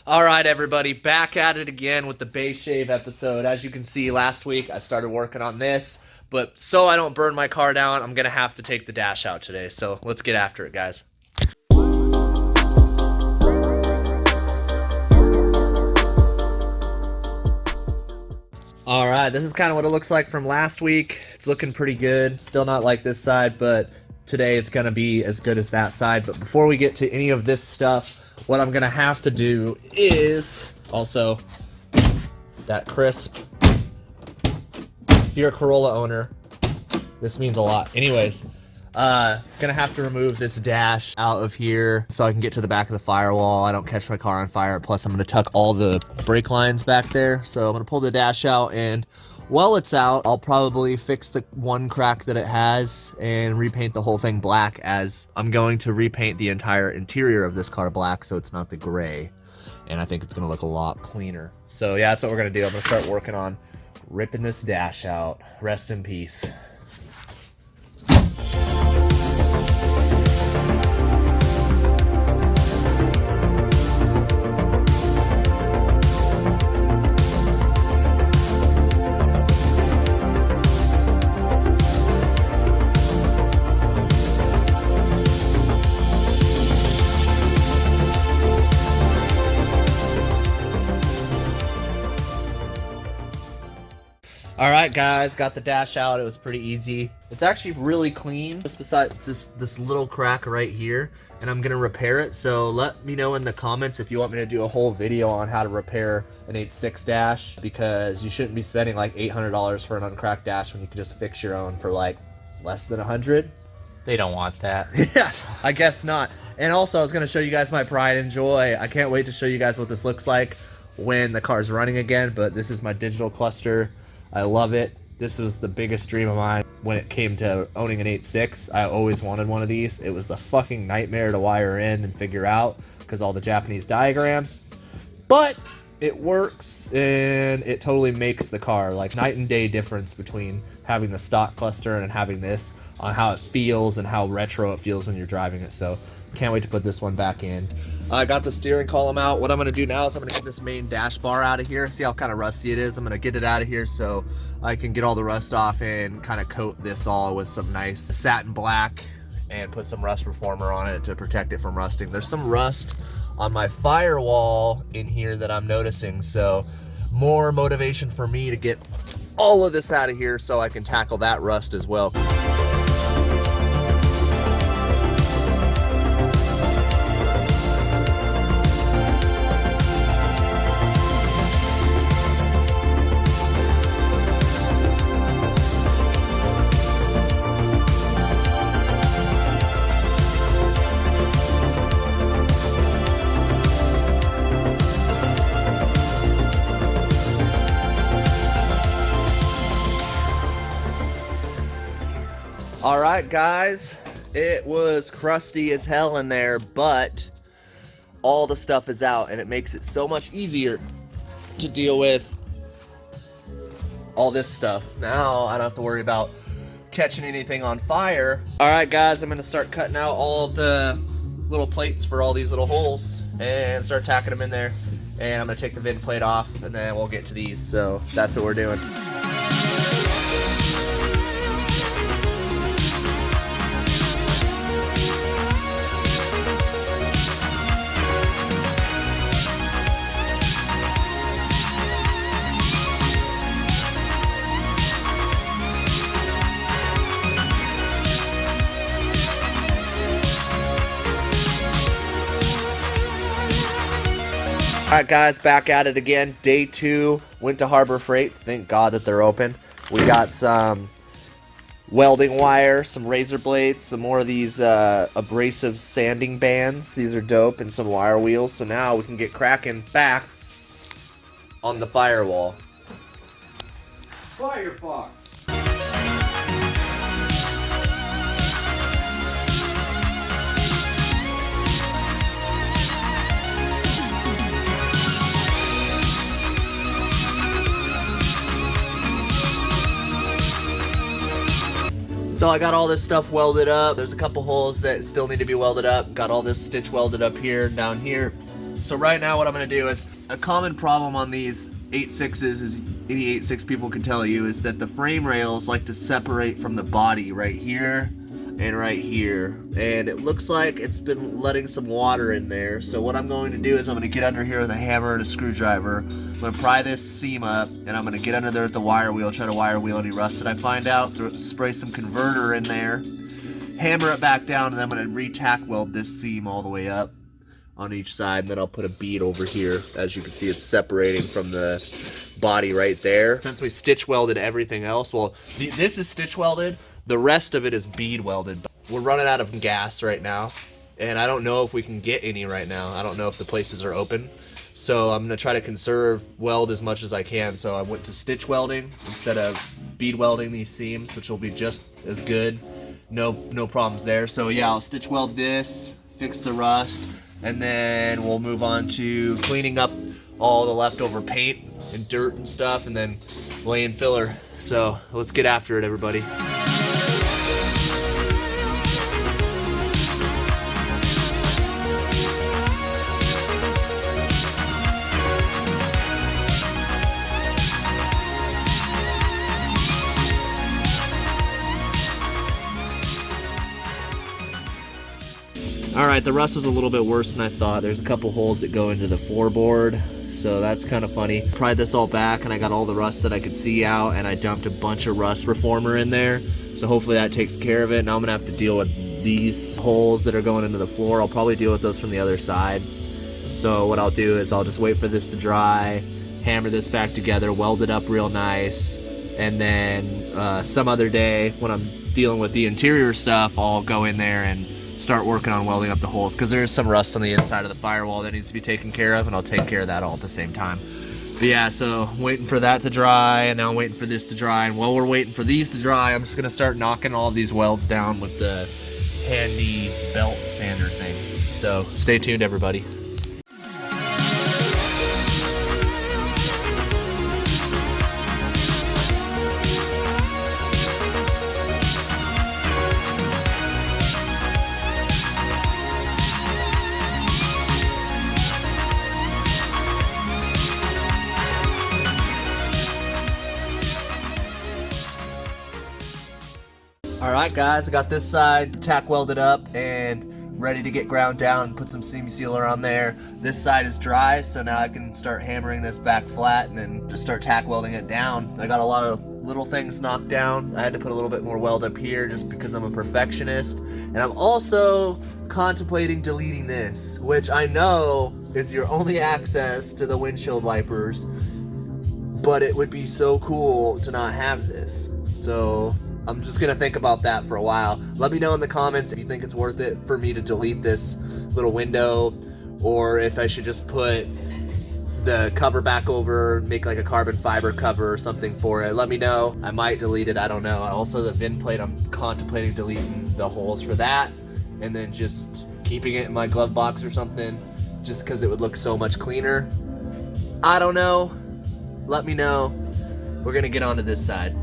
All right, everybody, back at it again with the base shave episode. As you can see, last week I started working on this, but so I don't burn my car down, I'm gonna have to take the dash out today. So let's get after it, guys. All right, this is kind of what it looks like from last week. It's looking pretty good. Still not like this side, but today it's gonna be as good as that side. But before we get to any of this stuff, what I'm gonna have to do is also that crisp. If you're a Corolla owner, this means a lot. Anyways, gonna have to remove this dash out of here so I can get to the back of the firewall. I don't catch my car on fire. Plus, I'm gonna tuck all the brake lines back there. So I'm gonna pull the dash out, and while it's out, I'll probably fix the one crack that it has and repaint the whole thing black, as I'm going to repaint the entire interior of this car black so it's not the gray. And I think it's gonna look a lot cleaner. So yeah, that's what we're gonna do. I'm gonna start working on ripping this dash out. Rest in peace. All right, guys, got the dash out. It was pretty easy. It's actually really clean, just besides this little crack right here, and I'm gonna repair it. So let me know in the comments if you want me to do a whole video on how to repair an 86 dash, because you shouldn't be spending like $800 for an uncracked dash when you can just fix your own for like less than 100. They don't want that. Yeah, I guess not. And also, I was gonna show you guys my pride and joy. I can't wait to show you guys what this looks like when the car's running again, but this is my digital cluster. I love it. This was the biggest dream of mine when it came to owning an 86. I always wanted one of these. It was a fucking nightmare to wire in and figure out because all the Japanese diagrams. But it works, and it totally makes the car like night and day difference between having the stock cluster and having this, on how it feels and how retro it feels when you're driving it. So can't wait to put this one back in. I got the steering column out. What I'm going to do now is I'm going to get this main dash bar out of here. See how kind of rusty it is? I'm going to get it out of here so I can get all the rust off and kind of coat this all with some nice satin black and put some rust reformer on it to protect it from rusting. There's some rust on my firewall in here that I'm noticing, so more motivation for me to get all of this out of here so I can tackle that rust as well. All right, guys, it was crusty as hell in there, but all the stuff is out, and it makes it so much easier to deal with all this stuff. Now I don't have to worry about catching anything on fire. All right, guys, I'm gonna start cutting out all of the little plates for all these little holes and start tacking them in there. And I'm gonna take the VIN plate off, and then we'll get to these. So that's what we're doing. Alright, guys, back at it again. Day 2, went to Harbor Freight. Thank God that they're open. We got some welding wire, some razor blades, some more of these abrasive sanding bands. These are dope, and some wire wheels. So now we can get cracking back on the firewall. Firefox. So I got all this stuff welded up. There's a couple holes that still need to be welded up. Got all this stitch welded up here, down here. So right now what I'm going to do is, a common problem on these 86s is, any 86 people can tell you, is that the frame rails like to separate from the body right here and right here, and it looks like it's been letting some water in there. So what I'm going to do is I'm going to get under here with a hammer and a screwdriver. I'm going to pry this seam up, and I'm going to get under there with the wire wheel, try to wire wheel any rust that I find out, spray some converter in there, hammer it back down, and then I'm going to re-tack weld this seam all the way up on each side, and then I'll put a bead over here. As you can see, it's separating from the body right there. Since we stitch welded everything else, well, this is stitch welded, the rest of it is bead welded. We're running out of gas right now, and I don't know if we can get any right now. I don't know if the places are open. So I'm gonna try to conserve weld as much as I can. So I went to stitch welding instead of bead welding these seams, which will be just as good. No problems there. So yeah, I'll stitch weld this, fix the rust, and then we'll move on to cleaning up all the leftover paint and dirt and stuff, and then laying filler. So let's get after it, everybody. Alright, the rust was a little bit worse than I thought. There's a couple holes that go into the floorboard, so that's kind of funny. Pried this all back and I got all the rust that I could see out, and I dumped a bunch of rust reformer in there. So hopefully that takes care of it. Now I'm going to have to deal with these holes that are going into the floor. I'll probably deal with those from the other side. So what I'll do is I'll just wait for this to dry, hammer this back together, weld it up real nice, and then some other day when I'm dealing with the interior stuff, I'll go in there and start working on welding up the holes, because there's some rust on the inside of the firewall that needs to be taken care of, and I'll take care of that all at the same time. But yeah, so waiting for that to dry, and now I'm waiting for this to dry, and while we're waiting for these to dry, I'm just gonna start knocking all of these welds down with the handy belt sander thing. So stay tuned, everybody. Alright guys, I got this side tack welded up and ready to get ground down, put some seam sealer on there. This side is dry, so now I can start hammering this back flat and then just start tack welding it down. I got a lot of little things knocked down. I had to put a little bit more weld up here just because I'm a perfectionist. And I'm also contemplating deleting this, which I know is your only access to the windshield wipers, but it would be so cool to not have this. So I'm just gonna think about that for a while. Let me know in the comments if you think it's worth it for me to delete this little window, or if I should just put the cover back over, make like a carbon fiber cover or something for it. Let me know. I might delete it, I don't know. Also the VIN plate, I'm contemplating deleting the holes for that, and then just keeping it in my glove box or something, just because it would look so much cleaner. I don't know. Let me know. We're gonna get onto this side.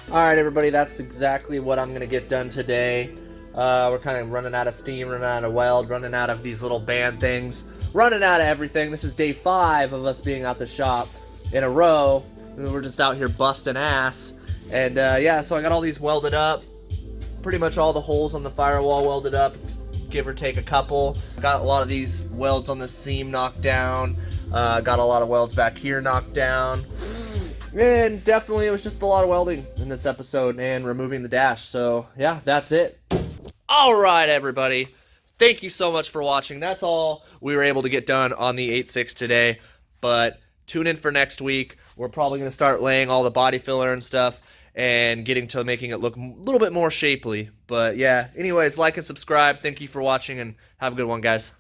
Alright everybody, that's exactly what I'm going to get done today. We're kind of running out of steam, running out of weld, running out of these little band things, running out of everything. This is day 5 of us being out the shop in a row. We're just out here busting ass. And yeah, so I got all these welded up. Pretty much all the holes on the firewall welded up, give or take a couple. Got a lot of these welds on the seam knocked down. Got a lot of welds back here knocked down. And definitely it was just a lot of welding in this episode and removing the dash. So yeah, that's it. Alright everybody, thank you so much for watching. That's all we were able to get done on the 86 today. But tune in for next week. We're probably going to start laying all the body filler and stuff and getting to making it look a little bit more shapely. But yeah, anyways, like and subscribe. Thank you for watching and have a good one, guys.